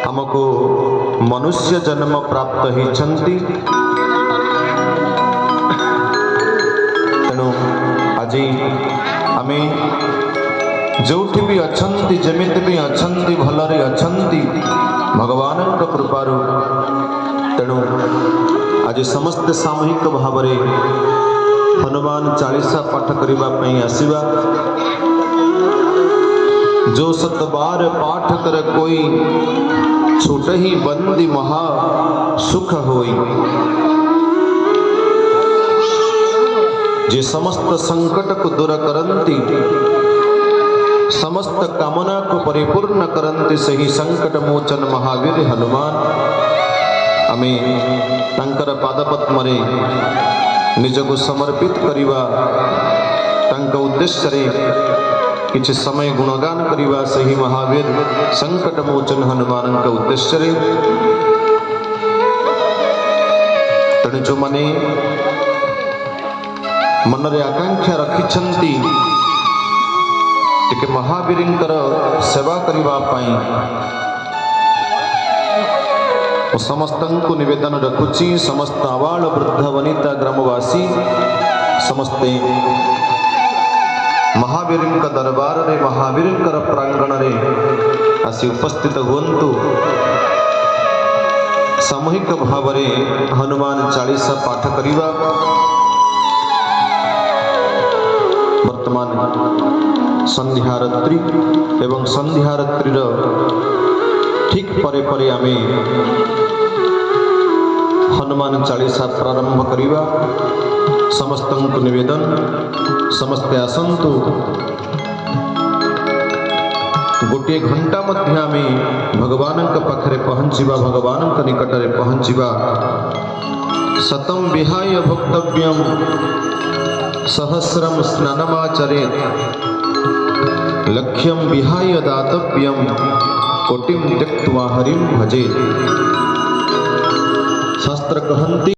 हमको मनुष्य जन्म प्राप्त होइछन्ति। तेणु आज आमे जोठी भी अछन्ति जेमिति भी अछन्ति भलरे अछन्ति भगवानक कृपारु। तेणु आज समस्त सामूहिक भावरे हनुमान चालीसा पाठ करिबा पई आसीबा। जो 7 बार पाठ कर कोई छूट ही बंदी महा सुख होई। जे समस्त संकट को दूर करंती समस्त कामना को परिपूर्ण करंती सही संकट मोचन महावीर हनुमान। आमे तांकर पादपद्मरे निजको समर्पित करिवा तांका उद्देश्य रे किछ समय गुणगान करिवा सही महावीर संकट मोचन हनुमान का उद्देश्य रे। तेणु जो माने मनरे आकांक्षा रखिछन्ति टिके महावीरंकर सेवा करिवा पई समस्तंको निवेदन रखुची। समस्त आबाल वृद्ध वनिता ग्रामवासी समस्ते महावीर दरबार रे महावीर प्रांगण रे आसी उपस्थित हुंतु। सामूहिक भाव रे हनुमान चालीसा पाठ करिवा। वर्तमान संध्यारत्री एवं संध्यारत्रीर ठीक परे परे आमे हनुमान चालीसा प्रारंभ करिवा। समस्तंको निवेदन समस्ते आसंतु। गोटे घंटा मध्य आमे भगवानक पाखरे पहुँचीबा भगवानक निकटरे पहुँचीबा। शतं विहाय भक्तव्यं सहस्रं स्नानमाचरेत् लक्ष्यं विहाय दातव्यं कोटिं त्यक्त्वा हरिं भजेत्। शास्त्र कहन्ति